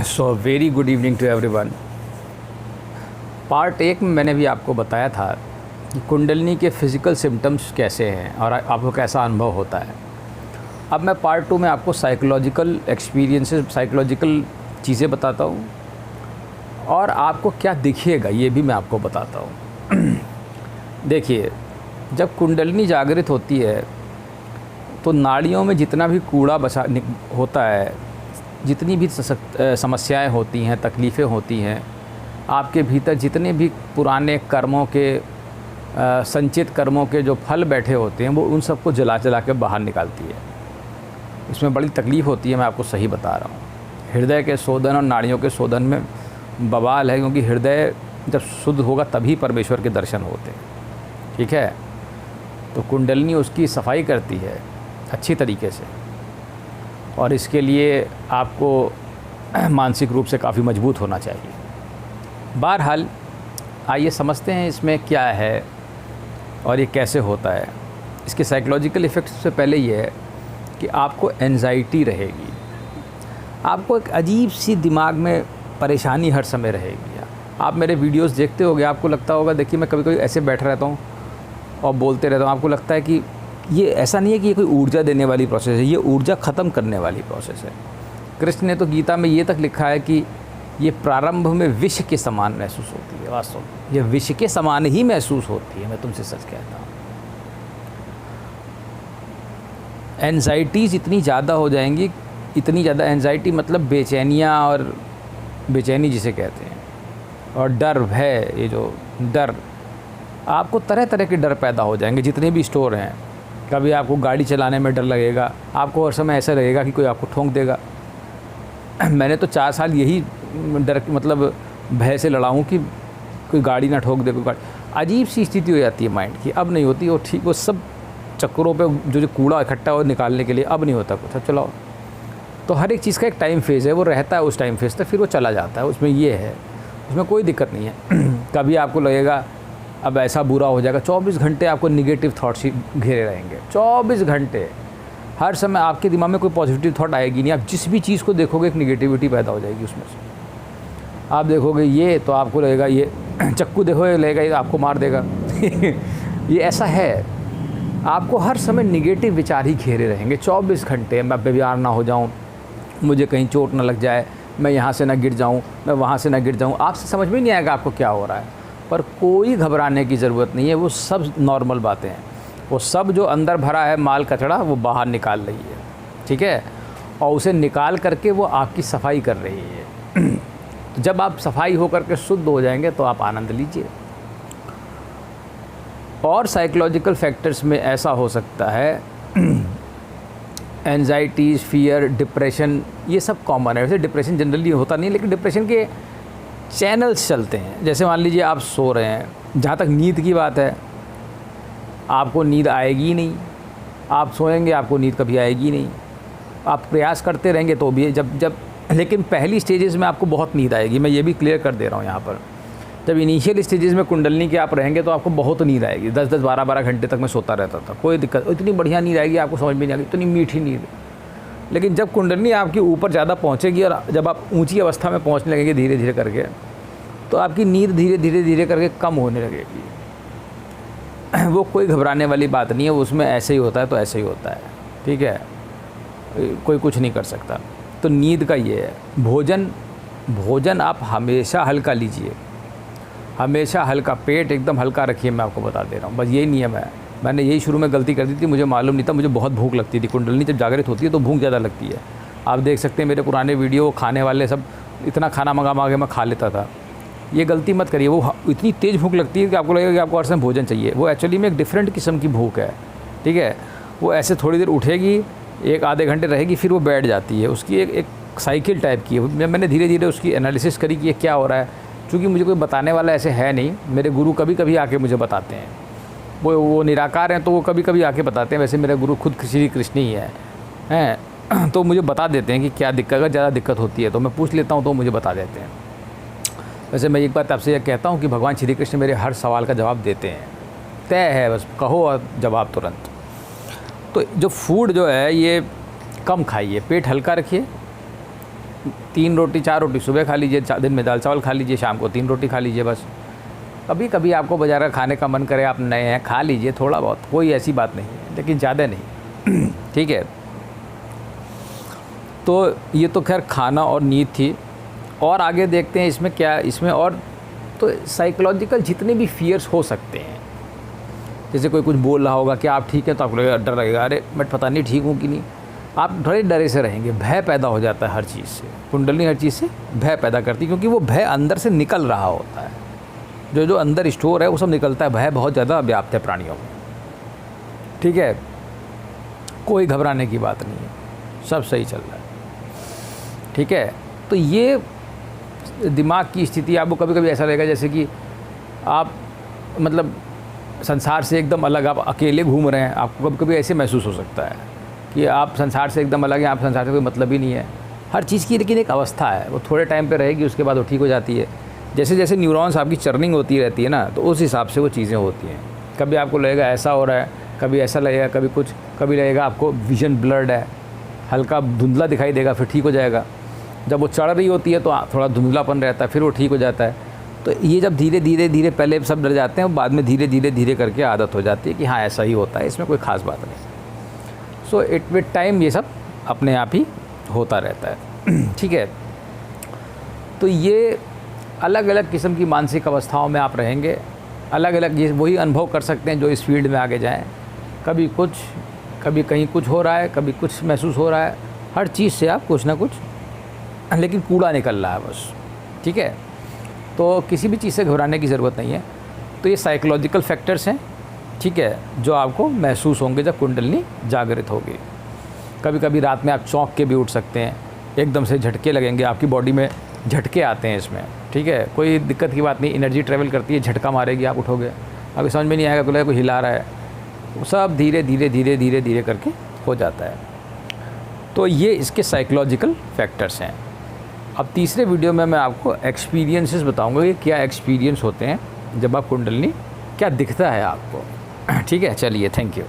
So very good evening to everyone. Part 1 में मैंने भी आपको बताया था कि कुंडलिनी के फिज़िकल सिम्टम्स कैसे हैं और आपको कैसा अनुभव होता है। अब मैं पार्ट 2 में आपको साइकोलॉजिकल एक्सपीरियंसेस, साइकोलॉजिकल चीज़ें बताता हूँ और आपको क्या दिखेगा ये भी मैं आपको बताता हूँ। देखिए, जब कुंडलिनी जागृत होती है तो नाड़ियों में जितना भी कूड़ा बसा होता है, जितनी भी समस्याएं होती हैं, तकलीफ़ें होती हैं, आपके भीतर जितने भी पुराने कर्मों के संचित कर्मों के जो फल बैठे होते हैं वो उन सबको जला जला के बाहर निकालती है। इसमें बड़ी तकलीफ़ होती है, मैं आपको सही बता रहा हूँ। हृदय के शोधन और नाड़ियों के शोधन में बवाल है, क्योंकि हृदय जब शुद्ध होगा तभी परमेश्वर के दर्शन होते हैं। ठीक है, तो कुंडलिनी उसकी सफाई करती है अच्छी तरीके से, और इसके लिए आपको मानसिक रूप से काफ़ी मजबूत होना चाहिए। बहरहाल आइए समझते हैं इसमें क्या है और ये कैसे होता है। इसके साइकोलॉजिकल इफ़ेक्ट्स से पहले ये है कि आपको एंजाइटी रहेगी, आपको एक अजीब सी दिमाग में परेशानी हर समय रहेगी। आप मेरे वीडियोस देखते होगे, आपको लगता होगा, देखिए मैं कभी कभी ऐसे बैठ रहता हूँ और बोलते रहता हूँ, आपको लगता है कि ये ऐसा नहीं है कि ये कोई ऊर्जा देने वाली प्रोसेस है, ये ऊर्जा ख़त्म करने वाली प्रोसेस है। कृष्ण ने तो गीता में ये तक लिखा है कि ये प्रारंभ में विष के समान महसूस होती है। वास्तव में ये विष के समान ही महसूस होती है, मैं तुमसे सच कहता हूँ। एंजाइटीज़ इतनी ज़्यादा हो जाएंगी, इतनी ज़्यादा एंजाइटी मतलब बेचैनियाँ, और बेचैनी जिसे कहते हैं, और डर, भय, ये जो डर, आपको तरह तरह के डर पैदा हो जाएंगे। जितने भी स्टोर हैं, कभी आपको गाड़ी चलाने में डर लगेगा, आपको हर समय ऐसा लगेगा कि कोई आपको ठोंक देगा। मैंने तो 4 साल यही डर, मतलब भय से लड़ा हूँ कि कोई गाड़ी ना ठोक दे, कोई गाड़ी। अजीब सी स्थिति हो जाती है माइंड की, अब नहीं होती वो ठीक, वो सब चक्करों पे जो कूड़ा इकट्ठा हो निकालने के लिए अब नहीं होता कुछ। अब चलाओ, तो हर एक चीज़ का एक टाइम फेज़ है, वो रहता है उस टाइम फेज़ तक, फिर वो चला जाता है। उसमें ये है, उसमें कोई दिक्कत नहीं है। कभी आपको लगेगा अब ऐसा बुरा हो जाएगा, 24 घंटे आपको निगेटिव थॉट्स ही घेरे रहेंगे। 24 घंटे हर समय आपके दिमाग में कोई पॉजिटिव थॉट आएगी नहीं। आप जिस भी चीज़ को देखोगे एक निगेटिविटी पैदा हो जाएगी उसमें से। आप देखोगे ये, तो आपको लगेगा ये चक्कू देखोगे, लगेगा ये आपको मार देगा। ये ऐसा है, आपको हर समय निगेटिव विचार ही घेरे रहेंगे 24 घंटे। मैं बीमार ना हो जाऊँ, मुझे कहीं चोट ना लग जाए, मैं यहाँ से ना गिर जाऊँ, मैं वहाँ से ना गिर जाऊँ। आपसे समझ में नहीं आएगा आपको क्या हो रहा है, पर कोई घबराने की ज़रूरत नहीं है। वो सब नॉर्मल बातें हैं, वो सब जो अंदर भरा है माल कचड़ा वो बाहर निकाल रही है। ठीक है, और उसे निकाल करके वो आपकी सफाई कर रही है। तो जब आप सफाई होकर के शुद्ध हो जाएंगे तो आप आनंद लीजिए। और साइकोलॉजिकल फैक्टर्स में ऐसा हो सकता है, एंजाइटीज़, फियर, डिप्रेशन, ये सब कॉमन है। वैसे डिप्रेशन जनरली होता नहीं, लेकिन डिप्रेशन के चैनल्स चलते हैं। जैसे मान लीजिए आप सो रहे हैं, जहाँ तक नींद की बात है, आपको नींद आएगी नहीं। आप सोएंगे, आपको नींद कभी आएगी नहीं। आप प्रयास करते रहेंगे तो भी जब लेकिन पहली स्टेजेस में आपको बहुत नींद आएगी। मैं ये भी क्लियर कर दे रहा हूँ यहाँ पर। जब इनिशियल स्टेजेस में कुंडलिनी के आप रहेंगे तो आपको बहुत नींद आएगी। 10-10, 12-12 घंटे तक मैं सोता रहता था, कोई दिक्कत, इतनी बढ़िया नींद आएगी, आपको समझ में नहीं आएगी, इतनी मीठी नींद। लेकिन जब कुंडलिनी आपकी ऊपर ज़्यादा पहुँचेगी और जब आप ऊंची अवस्था में पहुँचने लगेंगे धीरे धीरे करके, तो आपकी नींद धीरे धीरे धीरे करके कम होने लगेगी। वो कोई घबराने वाली बात नहीं है, उसमें ऐसे ही होता है तो ऐसे ही होता है। ठीक है, कोई कुछ नहीं कर सकता। तो नींद का ये है। भोजन आप हमेशा हल्का लीजिए, हमेशा हल्का, पेट एकदम हल्का रखिए। मैं आपको बता दे रहा हूँ, बस यही नियम है। मैंने यही शुरू में गलती कर दी थी, मुझे मालूम नहीं था, मुझे बहुत भूख लगती थी। कुंडलिनी जब जागृत होती है तो भूख ज़्यादा लगती है। आप देख सकते हैं मेरे पुराने वीडियो, खाने वाले सब इतना खाना मंगा के मैं खा लेता था। ये गलती मत करिए। वो इतनी तेज़ भूख लगती है कि आपको लगेगा कि आपको हर समय भोजन चाहिए। वो एक्चुअली में एक डिफरेंट किस्म की भूख है। ठीक है, वो ऐसे थोड़ी देर उठेगी, 1-आधे घंटे रहेगी, फिर वो बैठ जाती है। उसकी एक साइकिल टाइप की है। मैंने धीरे धीरे उसकी एनालिसिस करी कि ये क्या हो रहा है। चूँकि मुझे कोई बताने वाला ऐसे है नहीं, मेरे गुरु कभी कभी आके मुझे बताते हैं। वो निराकार हैं तो वो कभी कभी आके बताते हैं। वैसे मेरे गुरु खुद श्री कृष्ण ही हैं, तो मुझे बता देते हैं कि क्या दिक्कत, अगर ज़्यादा दिक्कत होती है तो मैं पूछ लेता हूँ तो मुझे बता देते हैं। वैसे मैं एक बात आपसे यह कहता हूँ कि भगवान श्री कृष्ण मेरे हर सवाल का जवाब देते हैं। तय है, बस कहो और जवाब तुरंत। तो जो फूड जो है ये कम खाइए, पेट हल्का रखिए, 3 रोटी 4 रोटी सुबह खा लीजिए, दिन में दाल चावल खा लीजिए, शाम को 3 रोटी खा लीजिए बस। कभी कभी आपको बाजार का खाने का मन करे, आप नए हैं, खा लीजिए थोड़ा बहुत, कोई ऐसी बात नहीं है, लेकिन ज़्यादा नहीं। ठीक है, तो ये तो खैर खाना और नींद थी। और आगे देखते हैं इसमें क्या, इसमें और तो साइकोलॉजिकल जितने भी फियर्स हो सकते हैं, जैसे कोई कुछ बोल रहा होगा कि आप ठीक हैं, तो आपको लगेगा, डर लगेगा, अरे मैं पता नहीं ठीक हूँ कि नहीं। आप थोड़े डरे से रहेंगे, भय पैदा हो जाता है हर चीज़ से। कुंडली हर चीज़ से भय पैदा करती है, क्योंकि वो भय अंदर से निकल रहा होता है, जो जो अंदर स्टोर है वो सब निकलता है। भय बहुत ज़्यादा व्याप्त है प्राणियों में। ठीक है, कोई घबराने की बात नहीं है, सब सही चल रहा है। ठीक है, तो ये दिमाग की स्थिति आपको कभी कभी ऐसा लगेगा जैसे कि आप मतलब संसार से एकदम अलग, आप अकेले घूम रहे हैं। आपको कभी कभी ऐसे महसूस हो सकता है कि आप संसार से एकदम अलग हैं, आप संसार से कोई मतलब ही नहीं है। हर चीज़ की लेकिन एक अवस्था है, वो थोड़े टाइम पे रहेगी, उसके बाद वो ठीक हो जाती है। जैसे जैसे न्यूरॉन्स आपकी चर्निंग होती रहती है ना, तो उस हिसाब से वो चीज़ें होती हैं। कभी आपको लगेगा ऐसा हो रहा है, कभी ऐसा लगेगा, कभी कुछ, कभी लगेगा आपको विजन ब्लर्ड है, हल्का धुंधला दिखाई देगा, फिर ठीक हो जाएगा। जब वो चढ़ रही होती है तो थोड़ा धुंधलापन रहता है, फिर वो ठीक हो जाता है। तो ये जब धीरे धीरे धीरे, पहले सब डर जाते हैं, बाद में धीरे धीरे धीरे करके आदत हो जाती है कि हाँ ऐसा ही होता है, इसमें कोई ख़ास बात नहीं। सो इट विद टाइम ये सब अपने आप ही होता रहता है। ठीक है, तो ये अलग अलग किस्म की मानसिक अवस्थाओं में आप रहेंगे, अलग अलग ये वही अनुभव कर सकते हैं जो इस फील्ड में आगे जाएं। कभी कुछ, कभी कहीं कुछ हो रहा है, कभी कुछ महसूस हो रहा है, हर चीज़ से आप कुछ ना कुछ, लेकिन कूड़ा निकल रहा है बस। ठीक है, तो किसी भी चीज़ से घबराने की ज़रूरत नहीं है। तो ये साइकोलॉजिकल फैक्टर्स हैं, ठीक है, जो आपको महसूस होंगे जब कुंडलिनी जागृत होगी। कभी कभी रात में आप चौंक के भी उठ सकते हैं, एकदम से झटके लगेंगे, आपकी बॉडी में झटके आते हैं इसमें। ठीक है, कोई दिक्कत की बात नहीं, एनर्जी ट्रैवल करती है, झटका मारेगी, आप उठोगे, अभी समझ में नहीं आएगा कोई हिला रहा है, सब धीरे धीरे धीरे धीरे धीरे करके हो जाता है। तो ये इसके साइकोलॉजिकल फैक्टर्स हैं। अब तीसरे वीडियो में मैं आपको एक्सपीरियंसेस बताऊंगा कि क्या एक्सपीरियंस होते हैं जब आप कुंडलिनी, क्या दिखता है आपको। ठीक है, चलिए, थैंक यू।